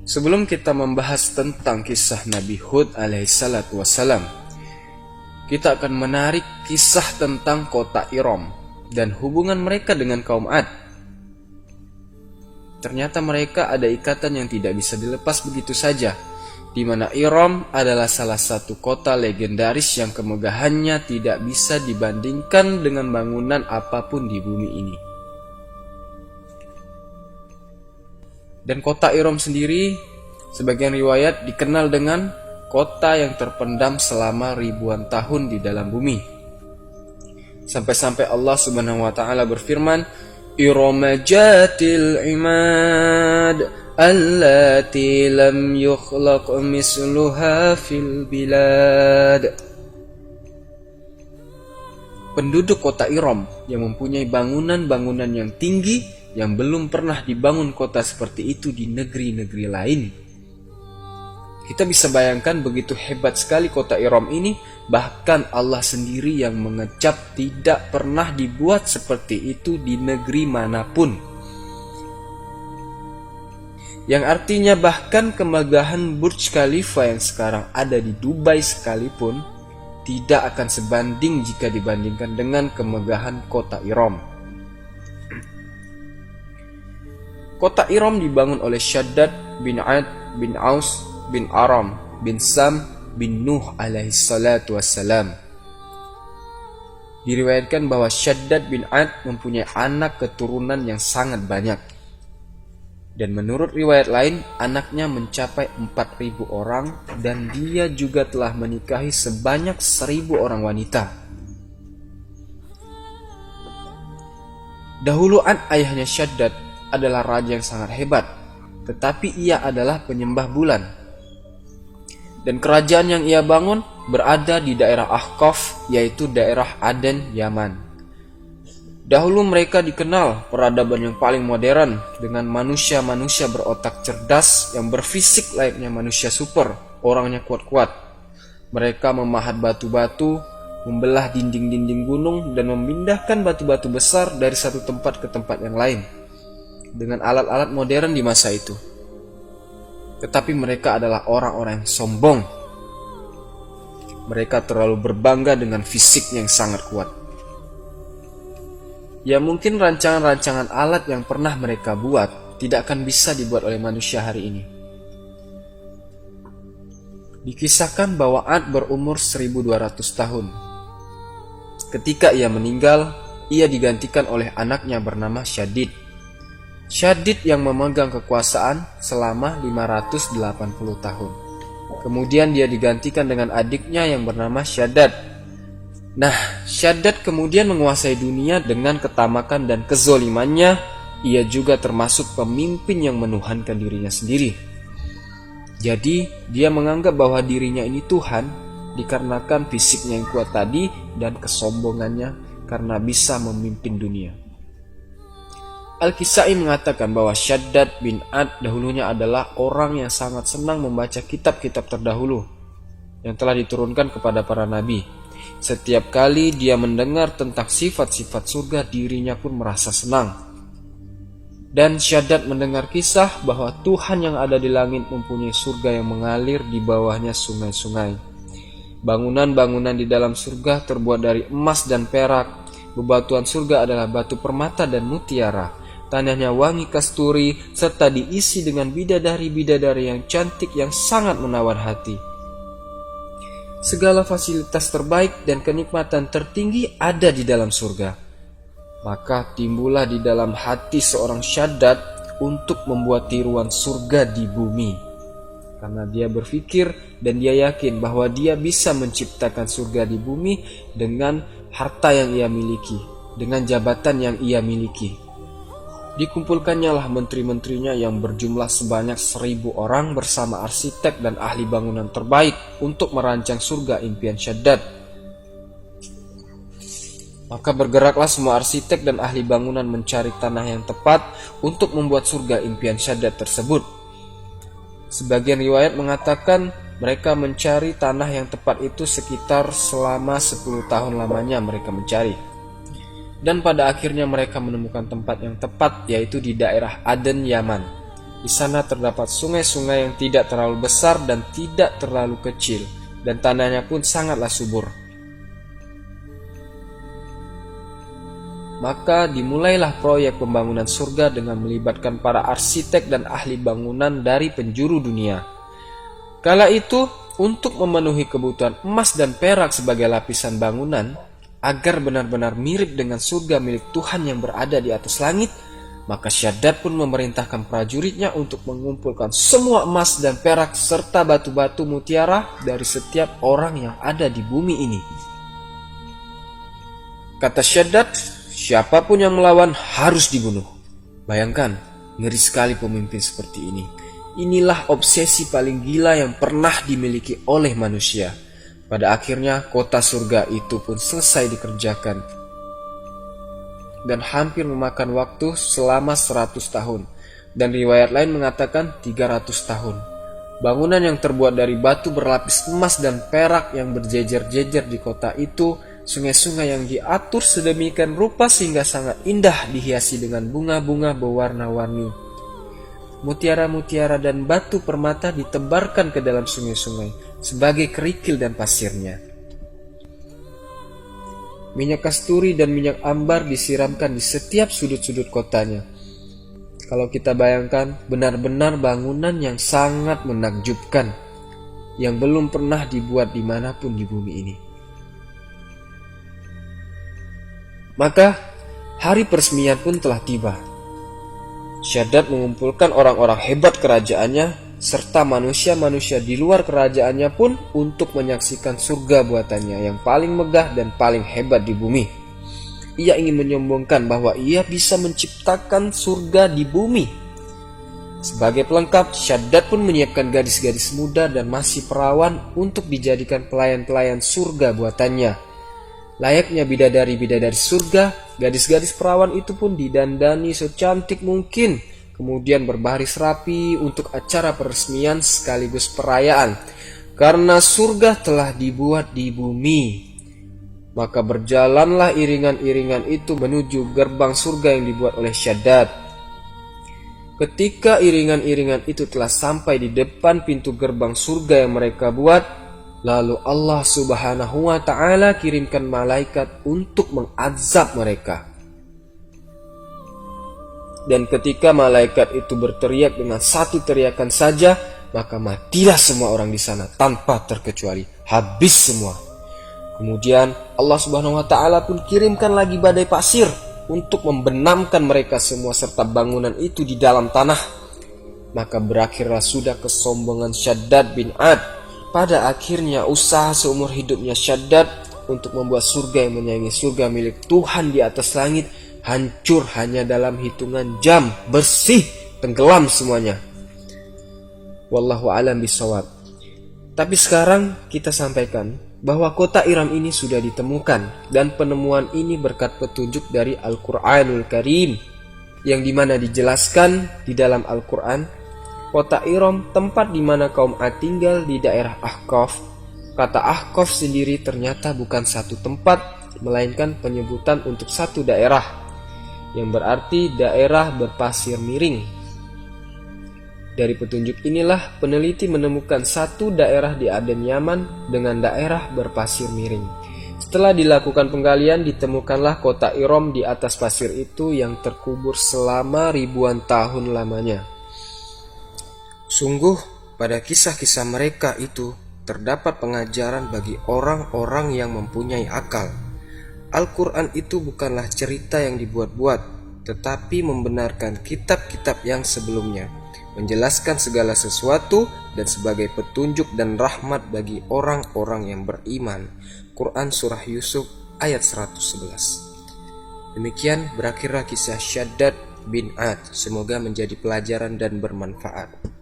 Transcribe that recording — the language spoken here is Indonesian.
Sebelum kita membahas tentang kisah Nabi Hud alaihissalatu wassalam, kita akan menarik kisah tentang kota Iram dan hubungan mereka dengan kaum Ad. Ternyata mereka ada ikatan yang tidak bisa dilepas begitu saja, di mana Iram adalah salah satu kota legendaris yang kemegahannya tidak bisa dibandingkan dengan bangunan apapun di bumi ini. Dan kota Iram sendiri, sebagian riwayat dikenal dengan kota yang terpendam selama ribuan tahun di dalam bumi. Sampai-sampai Allah Subhanahu wa taala berfirman, Irama jatil imad allati lam yukhlaq misluha fil bilad. Penduduk kota Iram yang mempunyai bangunan-bangunan yang tinggi yang belum pernah dibangun kota seperti itu di negeri-negeri lain. Kita bisa bayangkan begitu hebat sekali kota Iram ini, bahkan Allah sendiri yang mengecap tidak pernah dibuat seperti itu di negeri manapun. Yang artinya bahkan kemegahan Burj Khalifa yang sekarang ada di Dubai sekalipun tidak akan sebanding jika dibandingkan dengan kemegahan kota Iram. Kota Iram dibangun oleh Shaddad bin Ad bin Aus bin Aram bin Sam bin Nuh alaihissalatu wassalam. Diriwayatkan bahwa Shaddad bin Ad mempunyai anak keturunan yang sangat banyak. Dan menurut riwayat lain, anaknya mencapai 4.000 orang dan dia juga telah menikahi sebanyak 1.000 orang wanita. Dahulu Ad, ayahnya Shaddad, adalah raja yang sangat hebat, tetapi ia adalah penyembah bulan. Dan kerajaan yang ia bangun berada di daerah Ahqaf, yaitu daerah Aden, Yaman. Dahulu mereka dikenal peradaban yang paling modern dengan manusia-manusia berotak cerdas yang berfisik layaknya manusia super, orangnya kuat-kuat. Mereka memahat batu-batu, membelah dinding-dinding gunung, dan memindahkan batu-batu besar dari satu tempat ke tempat yang lain dengan alat-alat modern di masa itu. Tetapi mereka adalah orang-orang yang sombong. Mereka terlalu berbangga dengan fisik yang sangat kuat. Ya mungkin rancangan-rancangan alat yang pernah mereka buat tidak akan bisa dibuat oleh manusia hari ini. Dikisahkan bahwa Ad berumur 1200 tahun. Ketika ia meninggal, ia digantikan oleh anaknya bernama Shaddad. Shaddad yang memegang kekuasaan selama 580 tahun. Kemudian dia digantikan dengan adiknya yang bernama Shaddad. Nah, Shaddad kemudian menguasai dunia dengan ketamakan dan kezolimannya. Ia juga termasuk pemimpin yang menuhankan dirinya sendiri. Jadi, dia menganggap bahwa dirinya ini Tuhan dikarenakan fisiknya yang kuat tadi dan kesombongannya karena bisa memimpin dunia. Al-Kisai mengatakan bahwa Shaddad bin Ad dahulunya adalah orang yang sangat senang membaca kitab-kitab terdahulu yang telah diturunkan kepada para nabi. Setiap kali dia mendengar tentang sifat-sifat surga, dirinya pun merasa senang. Dan Shaddad mendengar kisah bahwa Tuhan yang ada di langit mempunyai surga yang mengalir di bawahnya sungai-sungai. Bangunan-bangunan di dalam surga terbuat dari emas dan perak. Bebatuan surga adalah batu permata dan mutiara. Tanahnya wangi kasturi serta diisi dengan bidadari-bidadari yang cantik yang sangat menawar hati. Segala fasilitas terbaik dan kenikmatan tertinggi ada di dalam surga. Maka timbullah di dalam hati seorang Shaddad untuk membuat tiruan surga di bumi. Karena dia berpikir dan dia yakin bahwa dia bisa menciptakan surga di bumi dengan harta yang ia miliki, dengan jabatan yang ia miliki. Dikumpulkannya lah menteri-menterinya yang berjumlah sebanyak 1.000 orang bersama arsitek dan ahli bangunan terbaik untuk merancang surga impian Shaddad. Maka bergeraklah semua arsitek dan ahli bangunan mencari tanah yang tepat untuk membuat surga impian Shaddad tersebut. Sebagian riwayat mengatakan mereka mencari tanah yang tepat itu sekitar selama 10 tahun lamanya mereka mencari. Dan pada akhirnya mereka menemukan tempat yang tepat, yaitu di daerah Aden, Yaman. Di sana terdapat sungai-sungai yang tidak terlalu besar dan tidak terlalu kecil, dan tanahnya pun sangatlah subur. Maka dimulailah proyek pembangunan surga dengan melibatkan para arsitek dan ahli bangunan dari penjuru dunia. Kala itu, untuk memenuhi kebutuhan emas dan perak sebagai lapisan bangunan, agar benar-benar mirip dengan surga milik Tuhan yang berada di atas langit, maka Syaddad pun memerintahkan prajuritnya untuk mengumpulkan semua emas dan perak serta batu-batu mutiara dari setiap orang yang ada di bumi ini. Kata Syaddad, siapapun yang melawan harus dibunuh. Bayangkan, ngeri sekali pemimpin seperti ini. Inilah obsesi paling gila yang pernah dimiliki oleh manusia. Pada akhirnya kota surga itu pun selesai dikerjakan, dan hampir memakan waktu selama 100 tahun. Dan riwayat lain mengatakan 300 tahun. Bangunan yang terbuat dari batu berlapis emas dan perak yang berjejer-jejer di kota itu, sungai-sungai yang diatur sedemikian rupa sehingga sangat indah dihiasi dengan bunga-bunga berwarna-warni. Mutiara-mutiara dan batu permata ditebarkan ke dalam sungai-sungai sebagai kerikil dan pasirnya. Minyak kasturi dan minyak ambar disiramkan di setiap sudut-sudut kotanya. Kalau kita bayangkan, benar-benar bangunan yang sangat menakjubkan, yang belum pernah dibuat dimanapun di bumi ini. Maka, hari peresmian pun telah tiba. Syaddad mengumpulkan orang-orang hebat kerajaannya, serta manusia-manusia di luar kerajaannya pun untuk menyaksikan surga buatannya yang paling megah dan paling hebat di bumi. Ia ingin menyombongkan bahwa ia bisa menciptakan surga di bumi. Sebagai pelengkap, Syaddad pun menyiapkan gadis-gadis muda dan masih perawan untuk dijadikan pelayan-pelayan surga buatannya. Layaknya bidadari-bidadari surga, gadis-gadis perawan itu pun didandani secantik mungkin, kemudian berbaris rapi untuk acara peresmian sekaligus perayaan. Karena surga telah dibuat di bumi, maka berjalanlah iringan-iringan itu menuju gerbang surga yang dibuat oleh Syaddad. Ketika iringan-iringan itu telah sampai di depan pintu gerbang surga yang mereka buat, lalu Allah Subhanahu wa ta'ala kirimkan malaikat untuk mengazab mereka. Dan ketika malaikat itu berteriak dengan satu teriakan saja, maka matilah semua orang di sana tanpa terkecuali, habis semua. Kemudian Allah Subhanahu wa ta'ala pun kirimkan lagi badai pasir untuk membenamkan mereka semua serta bangunan itu di dalam tanah. Maka berakhirlah sudah kesombongan Syaddad bin Ad. Pada akhirnya usaha seumur hidupnya Syaddad untuk membuat surga yang menyaingi surga milik Tuhan di atas langit hancur hanya dalam hitungan jam, bersih, tenggelam semuanya. Wallahu a'lam bishawab. Tapi sekarang kita sampaikan bahwa kota Iram ini sudah ditemukan, dan penemuan ini berkat petunjuk dari Al-Quranul Karim, yang dimana dijelaskan di dalam Al-Quran, kota Iram tempat di mana kaum Ad tinggal di daerah Ahqaf. Kata Ahqaf sendiri ternyata bukan satu tempat, melainkan penyebutan untuk satu daerah, yang berarti daerah berpasir miring. Dari petunjuk inilah peneliti menemukan satu daerah di Aden, Yaman dengan daerah berpasir miring. Setelah dilakukan penggalian, ditemukanlah kota Iram di atas pasir itu yang terkubur selama ribuan tahun lamanya. Sungguh, pada kisah-kisah mereka itu terdapat pengajaran bagi orang-orang yang mempunyai akal. Al-Quran itu bukanlah cerita yang dibuat-buat, tetapi membenarkan kitab-kitab yang sebelumnya, menjelaskan segala sesuatu dan sebagai petunjuk dan rahmat bagi orang-orang yang beriman. Quran Surah Yusuf ayat 111. Demikian berakhirlah kisah Syaddad bin Ad. Semoga menjadi pelajaran dan bermanfaat.